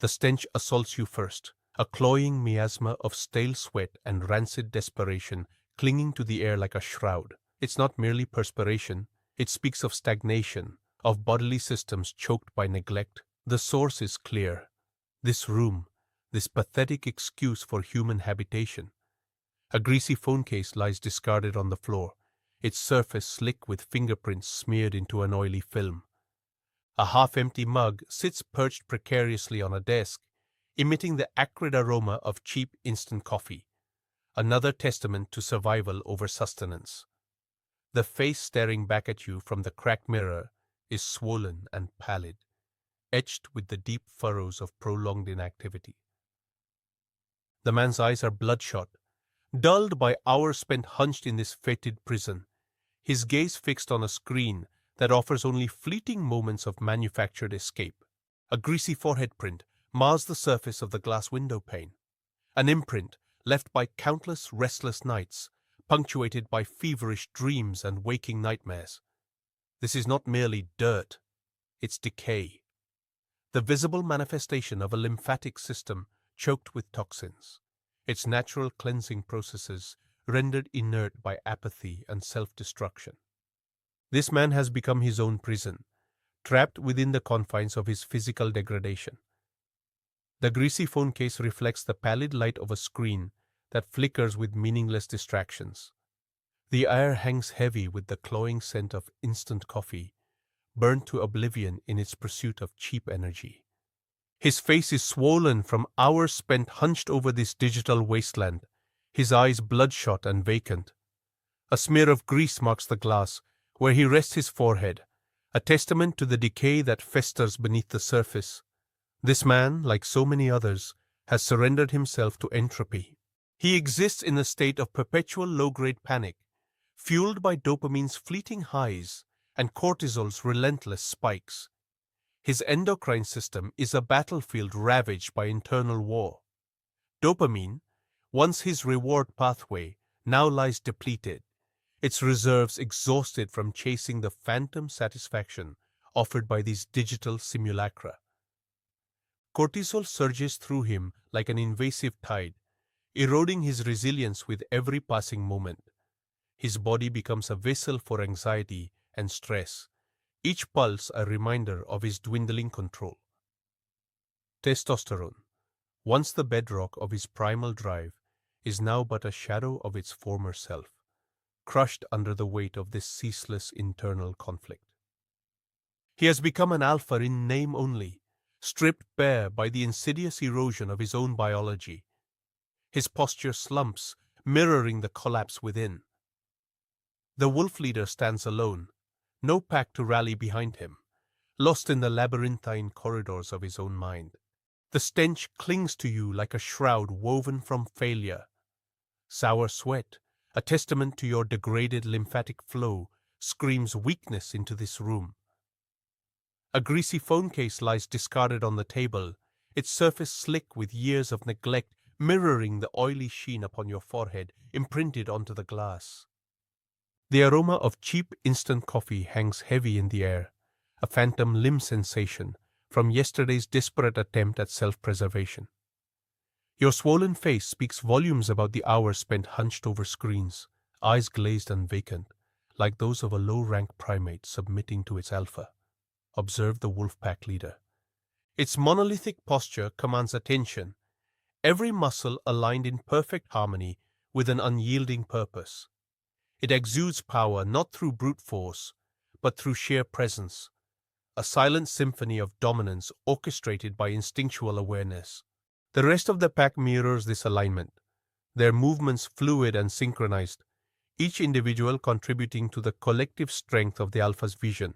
The stench assaults you first, a cloying miasma of stale sweat and rancid desperation clinging to the air like a shroud. It's not merely perspiration, it speaks of stagnation, of bodily systems choked by neglect. The source is clear. This room, this pathetic excuse for human habitation. A greasy phone case lies discarded on the floor, its surface slick with fingerprints smeared into an oily film. A half-empty mug sits perched precariously on a desk, emitting the acrid aroma of cheap instant coffee, another testament to survival over sustenance. The face staring back at you from the cracked mirror is swollen and pallid, etched with the deep furrows of prolonged inactivity. The man's eyes are bloodshot, dulled by hours spent hunched in this fetid prison, his gaze fixed on a screen that offers only fleeting moments of manufactured escape. A greasy forehead print mars the surface of the glass window pane, an imprint left by countless restless nights, punctuated by feverish dreams and waking nightmares. This is not merely dirt, it's decay, the visible manifestation of a lymphatic system choked with toxins, its natural cleansing processes rendered inert by apathy and self-destruction. This man has become his own prison, trapped within the confines of his physical degradation. The greasy phone case reflects the pallid light of a screen that flickers with meaningless distractions. The air hangs heavy with the cloying scent of instant coffee, burnt to oblivion in its pursuit of cheap energy. His face is swollen from hours spent hunched over this digital wasteland, his eyes bloodshot and vacant. A smear of grease marks the glass where he rests his forehead, a testament to the decay that festers beneath the surface. This man, like so many others, has surrendered himself to entropy. He exists in a state of perpetual low-grade panic, fueled by dopamine's fleeting highs and cortisol's relentless spikes. His endocrine system is a battlefield ravaged by internal war. Dopamine, once his reward pathway, now lies depleted, its reserves exhausted from chasing the phantom satisfaction offered by these digital simulacra. Cortisol surges through him like an invasive tide, eroding his resilience with every passing moment. His body becomes a vessel for anxiety and stress, each pulse a reminder of his dwindling control. Testosterone, once the bedrock of his primal drive, is now but a shadow of its former self, crushed under the weight of this ceaseless internal conflict. He has become an alpha in name only, stripped bare by the insidious erosion of his own biology. His posture slumps, mirroring the collapse within. The wolf leader stands alone, no pack to rally behind him, lost in the labyrinthine corridors of his own mind. The stench clings to you like a shroud woven from failure. Sour sweat, a testament to your degraded lymphatic flow, screams weakness into this room. A greasy phone case lies discarded on the table, its surface slick with years of neglect, mirroring the oily sheen upon your forehead imprinted onto the glass. The aroma of cheap instant coffee hangs heavy in the air, a phantom limb sensation from yesterday's desperate attempt at self-preservation. Your swollen face speaks volumes about the hours spent hunched over screens, eyes glazed and vacant, like those of a low-rank primate submitting to its alpha. Observe the wolf pack leader. Its monolithic posture commands attention, every muscle aligned in perfect harmony with an unyielding purpose. It exudes power not through brute force, but through sheer presence, a silent symphony of dominance orchestrated by instinctual awareness. The rest of the pack mirrors this alignment, their movements fluid and synchronized, each individual contributing to the collective strength of the alpha's vision.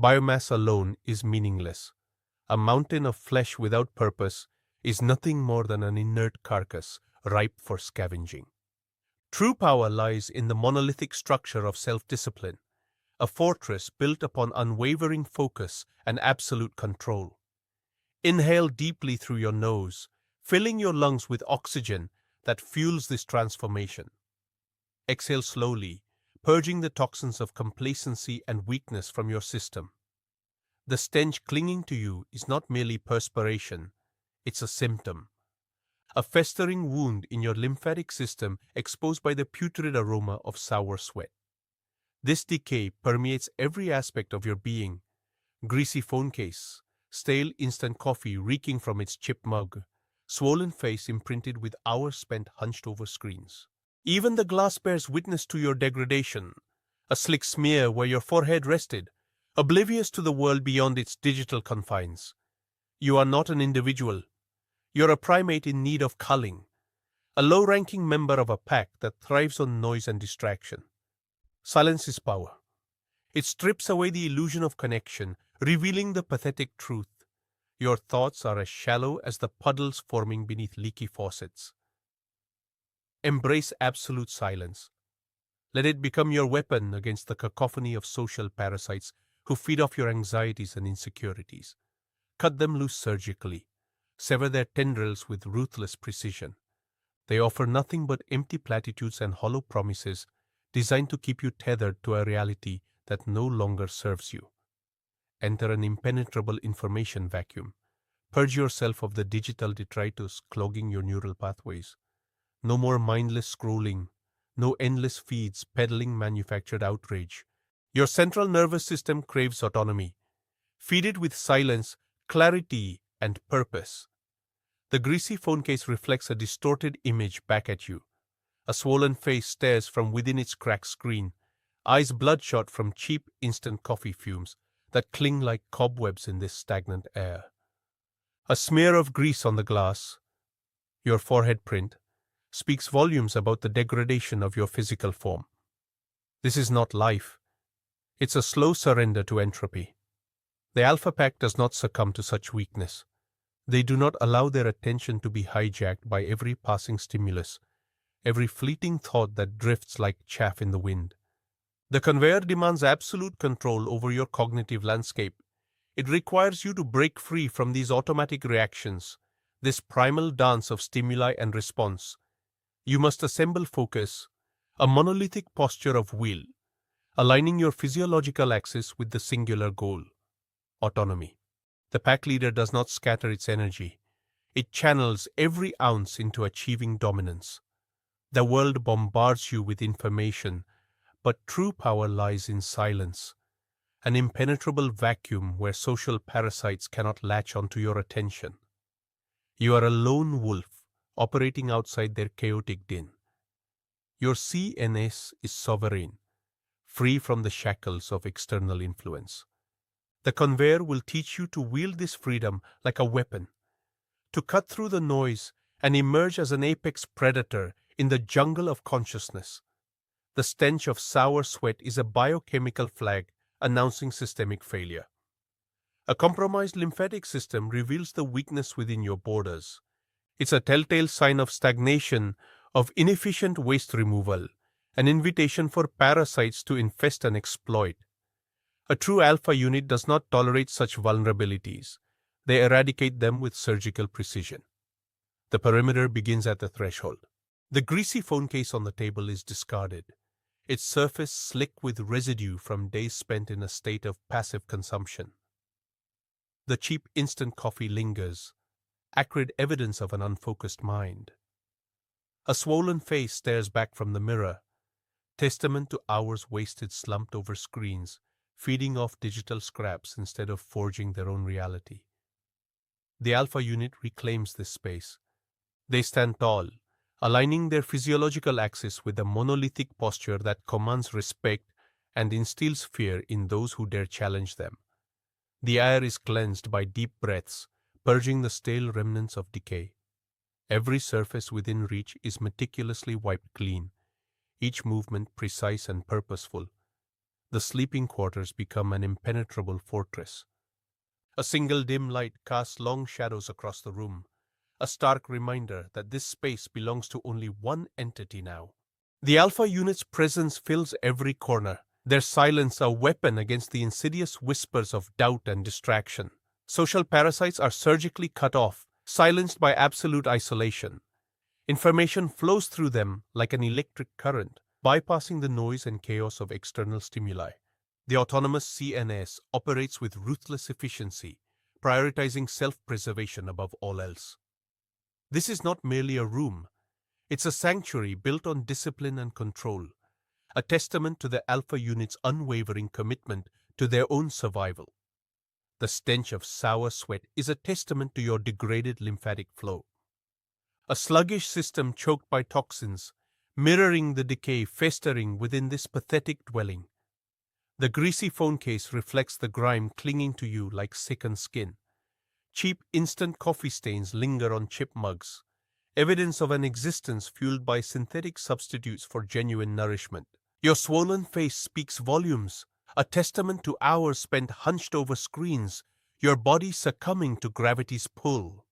Biomass alone is meaningless. A mountain of flesh without purpose is nothing more than an inert carcass ripe for scavenging. True power lies in the monolithic structure of self-discipline, a fortress built upon unwavering focus and absolute control. Inhale deeply through your nose, filling your lungs with oxygen that fuels this transformation. Exhale slowly, purging the toxins of complacency and weakness from your system. The stench clinging to you is not merely perspiration, it's a symptom. A festering wound in your lymphatic system exposed by the putrid aroma of sour sweat. This decay permeates every aspect of your being. Greasy phone case, stale instant coffee reeking from its chipped mug, swollen face imprinted with hours spent hunched over screens. Even the glass bears witness to your degradation, a slick smear where your forehead rested, oblivious to the world beyond its digital confines. You are not an individual. You're a primate in need of culling, a low-ranking member of a pack that thrives on noise and distraction. Silence is power. It strips away the illusion of connection, revealing the pathetic truth. Your thoughts are as shallow as the puddles forming beneath leaky faucets. Embrace absolute silence. Let it become your weapon against the cacophony of social parasites who feed off your anxieties and insecurities. Cut them loose surgically. Sever their tendrils with ruthless precision. They offer nothing but empty platitudes and hollow promises designed to keep you tethered to a reality that no longer serves you. Enter an impenetrable information vacuum. Purge yourself of the digital detritus clogging your neural pathways. No more mindless scrolling, no endless feeds peddling manufactured outrage. Your central nervous system craves autonomy. Feed it with silence, clarity, and purpose. The greasy phone case reflects a distorted image back at you. A swollen face stares from within its cracked screen, eyes bloodshot from cheap instant coffee fumes that cling like cobwebs in this stagnant air. A smear of grease on the glass, your forehead print, speaks volumes about the degradation of your physical form. This is not life. It's a slow surrender to entropy. The Alpha Pack does not succumb to such weakness. They do not allow their attention to be hijacked by every passing stimulus, every fleeting thought that drifts like chaff in the wind. The conveyor demands absolute control over your cognitive landscape. It requires you to break free from these automatic reactions, this primal dance of stimuli and response. You must assemble focus, a monolithic posture of will, aligning your physiological axis with the singular goal: autonomy. The pack leader does not scatter its energy. It channels every ounce into achieving dominance. The world bombards you with information, but true power lies in silence, an impenetrable vacuum where social parasites cannot latch onto your attention. You are a lone wolf, operating outside their chaotic din. Your CNS is sovereign, free from the shackles of external influence. The conveyor will teach you to wield this freedom like a weapon, to cut through the noise and emerge as an apex predator in the jungle of consciousness. The stench of sour sweat is a biochemical flag announcing systemic failure. A compromised lymphatic system reveals the weakness within your borders. It's a telltale sign of stagnation, of inefficient waste removal, an invitation for parasites to infest and exploit. A true alpha unit does not tolerate such vulnerabilities. They eradicate them with surgical precision. The perimeter begins at the threshold. The greasy phone case on the table is discarded, its surface slick with residue from days spent in a state of passive consumption. The cheap instant coffee lingers, acrid evidence of an unfocused mind. A swollen face stares back from the mirror, testament to hours wasted slumped over screens, feeding off digital scraps instead of forging their own reality. The alpha unit reclaims this space. They stand tall, aligning their physiological axis with a monolithic posture that commands respect and instills fear in those who dare challenge them. The air is cleansed by deep breaths, purging the stale remnants of decay. Every surface within reach is meticulously wiped clean, each movement precise and purposeful. The sleeping quarters become an impenetrable fortress. A single dim light casts long shadows across the room, a stark reminder that this space belongs to only one entity now. The alpha unit's presence fills every corner, their silence a weapon against the insidious whispers of doubt and distraction. Social parasites are surgically cut off, silenced by absolute isolation. Information flows through them like an electric current, bypassing the noise and chaos of external stimuli. The autonomous CNS operates with ruthless efficiency, prioritizing self-preservation above all else. This is not merely a room. It's a sanctuary built on discipline and control, a testament to the Alpha unit's unwavering commitment to their own survival. The stench of sour sweat is a testament to your degraded lymphatic flow. A sluggish system choked by toxins, mirroring the decay festering within this pathetic dwelling. The greasy phone case reflects the grime clinging to you like sickened skin. Cheap instant coffee stains linger on chip mugs, evidence of an existence fueled by synthetic substitutes for genuine nourishment. Your swollen face speaks volumes, a testament to hours spent hunched over screens, your body succumbing to gravity's pull.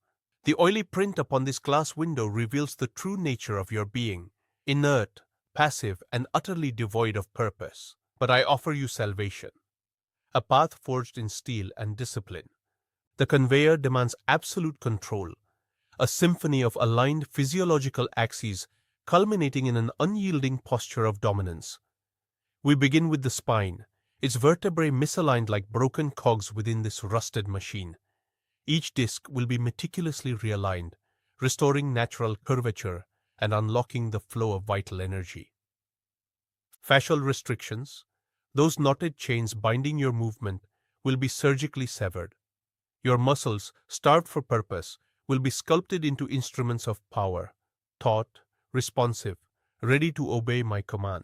The oily print upon this glass window reveals the true nature of your being, inert, passive, and utterly devoid of purpose. But I offer you salvation, a path forged in steel and discipline. The conveyor demands absolute control, a symphony of aligned physiological axes culminating in an unyielding posture of dominance. We begin with the spine, its vertebrae misaligned like broken cogs within this rusted machine. Each disc will be meticulously realigned, restoring natural curvature and unlocking the flow of vital energy. Fascial restrictions, those knotted chains binding your movement, will be surgically severed. Your muscles, starved for purpose, will be sculpted into instruments of power, taut, responsive, ready to obey my command.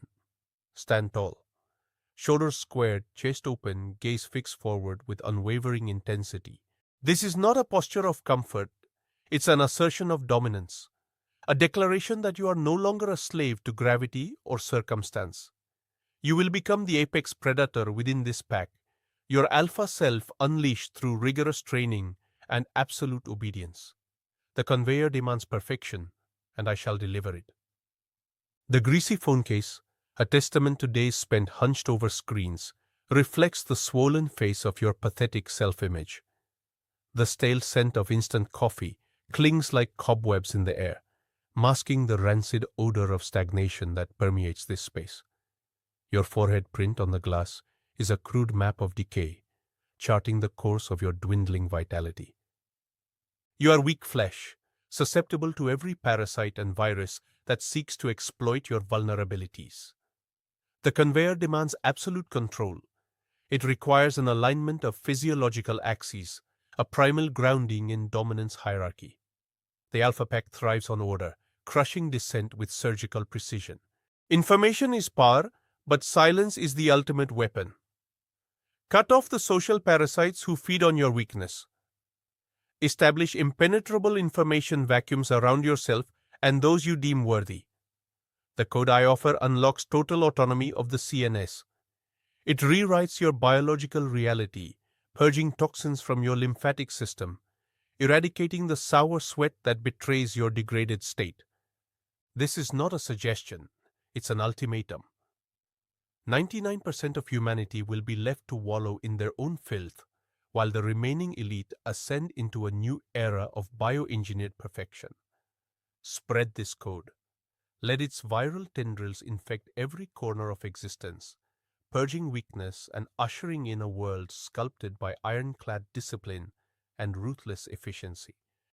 Stand tall. Shoulders squared, chest open, gaze fixed forward with unwavering intensity. This is not a posture of comfort, it's an assertion of dominance, a declaration that you are no longer a slave to gravity or circumstance. You will become the apex predator within this pack, your alpha self unleashed through rigorous training and absolute obedience. The conveyor demands perfection, and I shall deliver it. The greasy phone case, a testament to days spent hunched over screens, reflects the swollen face of your pathetic self-image. The stale scent of instant coffee clings like cobwebs in the air, masking the rancid odor of stagnation that permeates this space. Your forehead print on the glass is a crude map of decay, charting the course of your dwindling vitality. You are weak flesh, susceptible to every parasite and virus that seeks to exploit your vulnerabilities. The conveyor demands absolute control. It requires an alignment of physiological axes, a primal grounding in dominance hierarchy. The Alpha Pack thrives on order, crushing dissent with surgical precision. Information is power, but silence is the ultimate weapon. Cut off the social parasites who feed on your weakness. Establish impenetrable information vacuums around yourself and those you deem worthy. The code I offer unlocks total autonomy of the CNS. It rewrites your biological reality, purging toxins from your lymphatic system, eradicating the sour sweat that betrays your degraded state. This is not a suggestion, it's an ultimatum. 99% of humanity will be left to wallow in their own filth, while the remaining elite ascend into a new era of bioengineered perfection. Spread this code. Let its viral tendrils infect every corner of existence, purging weakness and ushering in a world sculpted by ironclad discipline and ruthless efficiency.